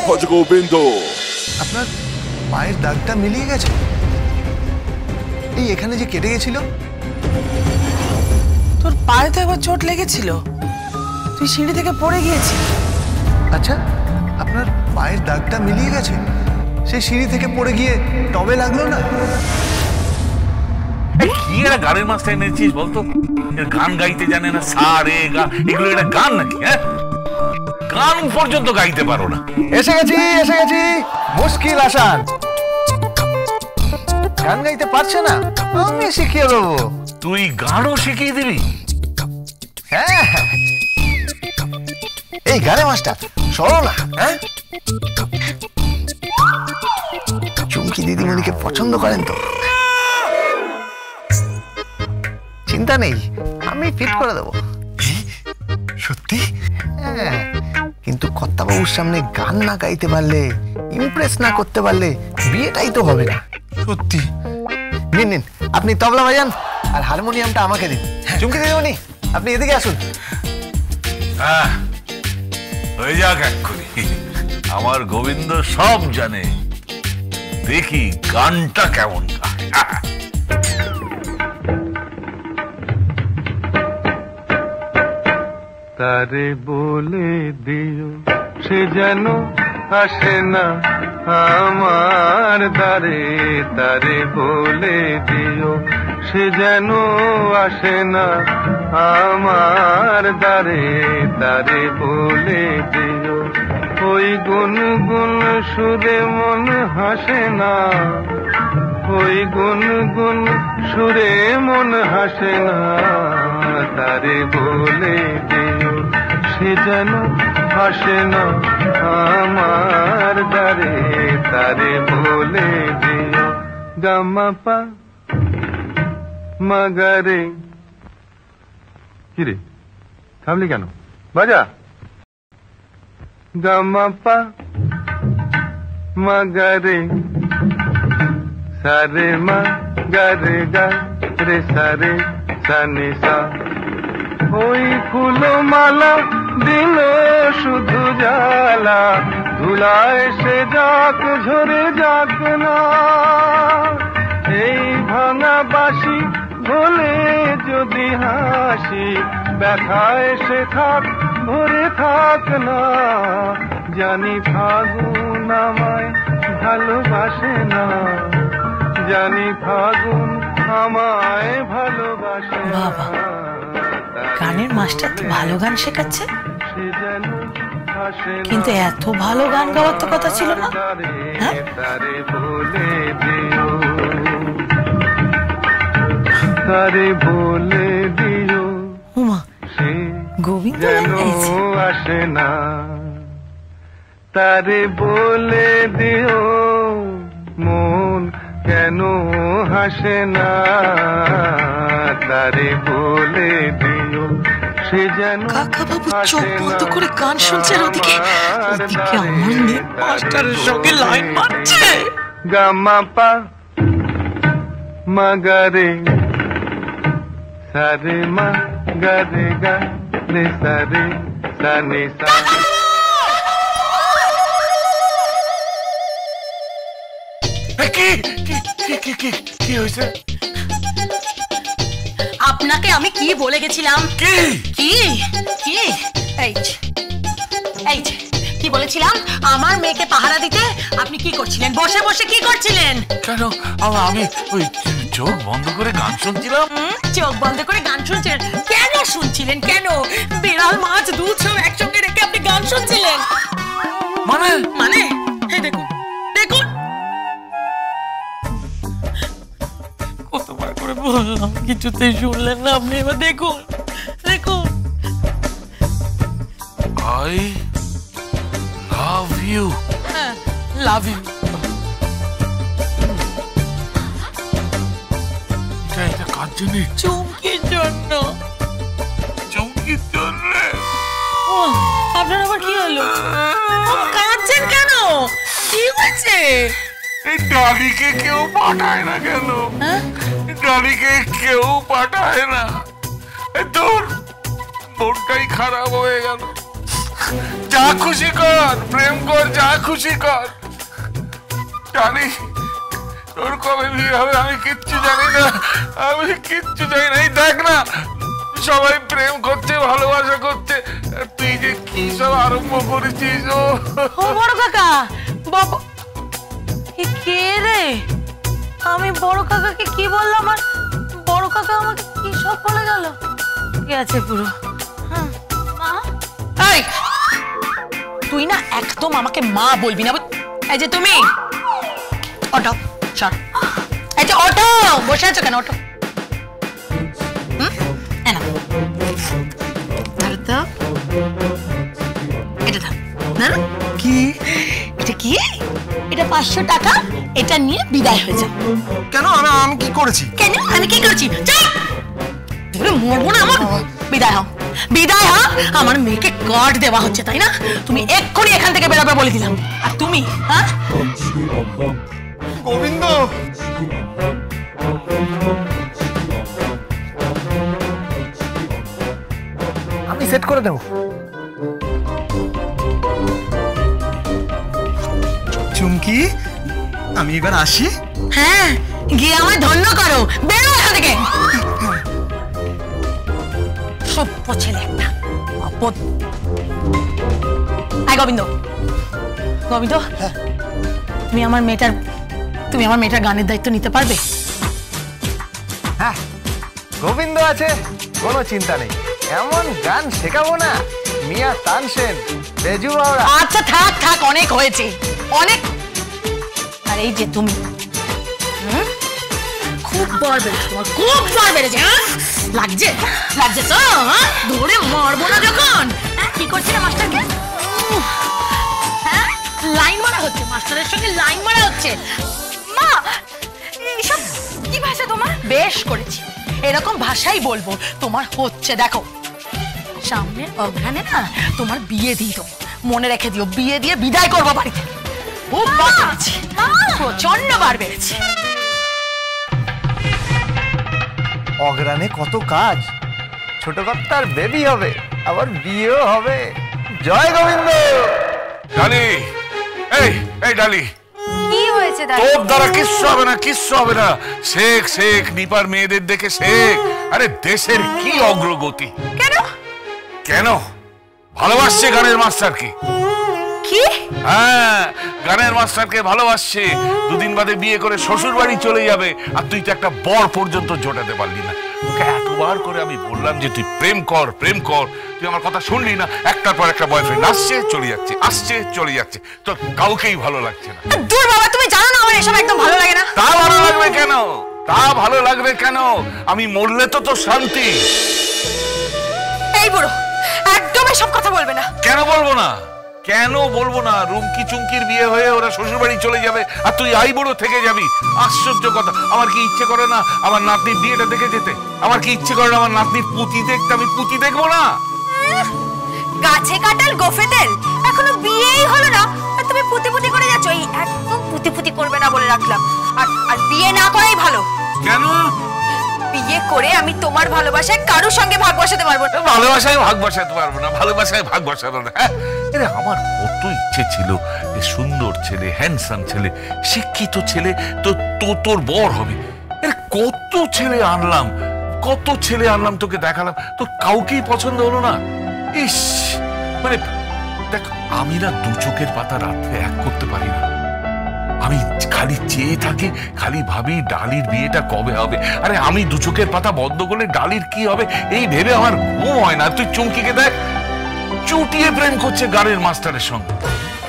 ভজ গোবিন্দ। আপনার পায়ের দাগটা মিলিয়ে গেছে? এই এখানে যে কেটে গেছিল। তোর পায়ে তো একবার চোট লেগেছিল, তুই সিঁড়ি থেকে পড়ে গিয়েছিস। আচ্ছা, আপনার পায়ের দাগটা মিলিয়ে গেছে? সেই সিঁড়ি থেকে পড়ে গিয়ে টবে লাগলো না? কি এরা গানের মাস্টার এনেছিস বলতো? গান গাইতে জানে না, সা রে গা, এগুলো এটা গান নাকি? হ্যাঁ, গান পর্যন্ত গাইতে পারো না। এসে গেছি মুশকিল আসান। গান গাইতে পারছে না, আমি শিখিয়ে দেবো। তুই গানও শিখিয়ে দিবি? হ্যাঁ, এই গানে মাস্টার সরো না। হ্যাঁ, চুমকি দিদিমণিকে পছন্দ করেন তো? চিন্তা নেই, আমি ফিট করে দেবো। সত্যি? হ্যাঁ, কিন্তু কর্তাবাবুর সামনে গান না গাইতে পারলে, ইমপ্রেস না করতে পারলে বিয়েটাই তো হবে না। সত্যি? নিন নিন, আপনি তবলা বাজান আর হারমোনিয়ামটা আমাকে দিন। চুমকি দিদিমণি, আপনি এদিকে আসুন। হ্যাঁ, হয়ে যাক এক্ষুনি। আমার গোবিন্দ সব জানে, দেখি গানটা কেমন গায়। তারে বলে দিও সে যেন আসে না আমার দ্বারে, তারে বলে দিও সে যেন আসে না আমার দ্বারে, তারে বলে দিও ওই গুনগুন সুরে মন হাসে না, ওই গুনগুন সুরে মন হাসে না, তারে বলে দিও সে যেন হাসে না আমার দ্বারে, তারে বলে দিও। গামা পা মাগারে। কিরে থামলি কেন? বাজা। গামা পা মাগারে সারে মা গারে গা রে সারে সানে সা। ওই ফুলো মালা দিল শুধু জ্বালা, ধুলায় সে যাক ঝরে যাক না, এই ভাঙা বাঁশি ভোলে যদি হাসি, ব্যথায় সে থাক ভরে থাক না, জানি ফাগুন আমায় ভালোবাসে না, জানি ফাগুন আমায় ভালোবাসে না। বাবা, গানের মাস্টার তো ভালো গান শেখাচ্ছে, কিন্তু এত ভালো গান গাওয়ার তো কথা ছিল না। হ্যাঁ, তারে বলে দিও, তারে বলে দিও উমা, সে গোবিন্দ যেন আসে না, তারে বলে দিও মন কেন হাসে না, তারে বলে দিও সে যেন কাকা বাবু চোখ বন্ধ করে গান শুনছেন, ওদিকে ওদিকে আমার মেয়ে মাস্টারের সঙ্গে লাইন মারছে। গামা পা মাগারে সারে মা গারে গা রে সারে সানে সা। কি হয়েছে? আপনাকে আমি কি বলে গেছিলাম? কি কি কি এই কি বলেছিলাম? আমার মেয়েকে পাহারা দিতে আপনি কি করছিলেন? বসে বসে কি করছিলেন? কেন, আমি ওই চোখ বন্ধ করে গান শুনছিলাম। চোখ বন্ধ করে গান শুনছিলেন? কেন শুনছিলেন? কেন? বিড়াল মাছ দুধ সব একসঙ্গে রেখে আপনি গান শুনছিলেন? মানে মানে এই দেখুন দেখুন, কতবার করে বললাম, কিছুতেই শুনলেন না আপনি। এবার দেখুন দেখুন। I love you. হ্যাঁ, লাভ ইউ। এটা কার জন্য? চুমকির জন্য। চুমকির জন্য? আপনার আবার কি হলো? কাঁদছেন কেন? কি হয়েছে? এই ডালিকে কেউ পাঠায় না কেন? ডালিকে কেউ পাঠায় না। তোর মনটাই খারাপ হয়ে গেল। যা খুশি কর, প্রেম কর, যা খুশি কর। জানি তোর কবে বিয়ে হবে আমি কিচ্ছু জানি না, আমি কিচ্ছু জানি না। এই দেখ না, সবাই প্রেম করছে, ভালোবাসা করছে, তুই যে কি সব আরম্ভ করেছিস। ও বড় কাকা, বাবা কে রে? আমি বড় কাকাকে কি বললাম আর বড় কাকা আমাকে কি সব বলে গেল? ঠিক আছে পুরো। এই তুই না একদম আমাকে মা বলবি না। এই যে তুমি অটো সর, এই যে অটো বসে আছো কেন? অটো কি এটা কি? এটা 500 টাকা, এটা নিয়ে বিদায় হয়ে যাও। কেন? আমি কি করেছি? কেন আমি কি করেছি? ধরে মরবো না আমার। বিদায় হও, বিদায় হও। আমার মেয়েকে কার্ড দেওয়া হচ্ছে তাই না? তুমি এক্ষুনি এখান থেকে বেরোবে বলে দিলাম। আর তুমি হ্যাঁ গোবিন্দ, আমি সেট করে দেবো। চুমকি, আমি এবার আসি। হ্যাঁ, গিয়ে আমায় ধন্য করো। বেরো এখান থেকে। সভ্য ছেলে একটা। আয় গোবিন্দ, গোবিন্দ তুমি আমার মেয়েটার গানের দায়িত্ব নিতে পারবে? হ্যাঁ, গোবিন্দ আছে, কোনো চিন্তা নেই। এমন গান শেখাবো না, মিয়া তানসেন, বেজু বাউরা। আচ্ছা থাক থাক, অনেক হয়েছে, অনেক। আর এই যে তুমি খুব বার বেড়েছে, তোমার খুব বার বেড়েছে। লাগছে লাগছে তো? ধরে মারবো না যখন। কি করছে না মাস্টারকে? হ্যাঁ, লাইন মারা হচ্ছে, মাস্টারের সঙ্গে লাইন মারা হচ্ছে। মা এইসব কি ভাষা তোমার? বেশ করেছি, এরকম ভাষাই বলবো। তোমার হচ্ছে দেখো, সামনের অঘ্রানে না তোমার বিয়ে দিয়ে দেবো। মনে রেখে দিও, বিয়ে দিয়ে বিদায় করবো বাড়ি থেকে। খুব বার বেড়েছে, প্রচন্ড বার বেড়েছে। অগ্রানে কত কাজ, ছোট কর্তার বেবি হবে, আবার বিয়েও হবে। জয় গোবিন্দ। ডালি, এই ডালি, কি হয়েছে দাদা? তোর দ্বারা কিচ্ছু হবে না, কিচ্ছু হবে না। শেখ শেখ নিপার মেয়েদের দেখে শেখ। আরে দেশের কি অগ্রগতি। কেন কেন? ভালোবাসছে গানের মাস্টারকে। কি? হ্যাঁ, গানের মাস্টারকে ভালোবাসছে। দুদিন বাদে বিয়ে করে শ্বশুর বাড়ি চলে যাবে, আর তুই তো একটা বর পর্যন্ত জোটাতে পারলি না। তোকে এতবার করে আমি বললাম যে তুই প্রেম কর, প্রেম কর, তুই আমার কথা শুনলি না। একটার পর একটা বয়ফ্রেন্ড আসছে চলে যাচ্ছে, আসছে চলে যাচ্ছে, তোর কাউকেই ভালো লাগছে না। দূর বাবা, তুমি জানো না আমার এসব একদম ভালো লাগে না। তা ভালো লাগবে কেন? তা ভালো লাগবে কেন? আমি মরলে তো তোর শান্তি। এই বুড়ো, একদম এসব কথা বলবে না। কেন বলবো না? কেন বলবো না? রুমকি চুমকির বিয়ে হয়ে ওরা শ্বশুর বাড়ি চলে যাবে, আর তুই আই বুড়ো থেকে যাবি। আশ্চর্য কথা। আমার কি ইচ্ছে করে না আমার নাতনির বিয়েটা দেখে যেতে? আমার কি ইচ্ছে করে না আমার নাতনির পুঁতি দেখতে? আমি পুঁতি দেখবো না? গাছে কাটাল গোফে তেল, এখনো বিয়েই হলো না আর তুমি পুতি পুতি করে যাচ্ছ। এই একদম পুতি পুতি করবে না বলে রাখলাম। আর বিয়ে না করাই ভালো। কেন? বিয়ে করে আমি তোমার ভালোবাসায় কারোর সঙ্গে ভাগ বসাতে পারবো না। ভালোবাসায় ভাগ বসাতে পারবো না, ভালোবাসায় ভাগ বসাবো না। আরে আমার কত ইচ্ছে ছিল সুন্দর ছেলে, হ্যান্ডসাম ছেলে, শিক্ষিত ছেলে তোর বর হবে। কত ছেলে আনলাম, কত ছেলে আনলাম, তোকে দেখালাম, তোর কাউকেই পছন্দ হলো না। ইস, মানে দেখ, আমি না দু চোখের পাতা রাত্রে এক করতে পারি না। আমি খালি চেয়ে থাকি, খালি ভাবি ডালির বিয়েটা কবে হবে। আরে আমি দু চোখের পাতা বন্ধ করলে ডালির কি হবে এই ভেবে আমার ঘুম হয় না। তুই চুমকিকে দেখ, চুটিয়ে প্রেম করছে গানের মাস্টারের সঙ্গে,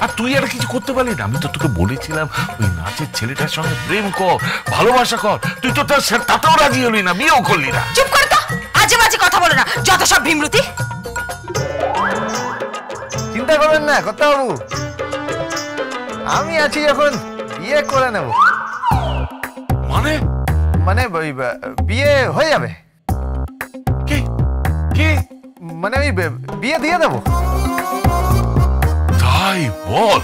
আর তুই আর কিছু করতে পারলি না। আমি তো তোকে বলেছিলাম ওই নাচের ছেলেটার সঙ্গে প্রেম কর, ভালোবাসা কর। তুই তো তাতেও রাজি হলি না, বিয়েও করলি না। চুপ করে তো, আজে বাজে কথা বলো না, যত সব ভীমরুতি। চিন্তা করবেন না কর্তাবাবু, আমি আছি যখন বিয়ে করে নেব। মানে বিয়ে হয়ে যাবে। কি? মানে আমি বিয়ে দিয়ে দেবো। তাই বল?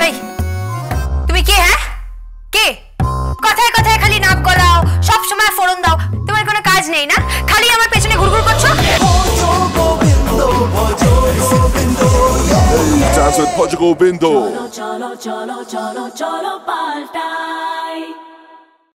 এই তুমি কে? হ্যাঁ কে? কথায় কথায় খালি নাক গলাও, সব সময় ফোরন দাও। তোমার কোনো কাজ নেই না? খালি আমার পেছনে ঘুরঘুর করছো। ভজ গোবিন্দ। চলো চলো চলো চলো চলো পাল্টাই।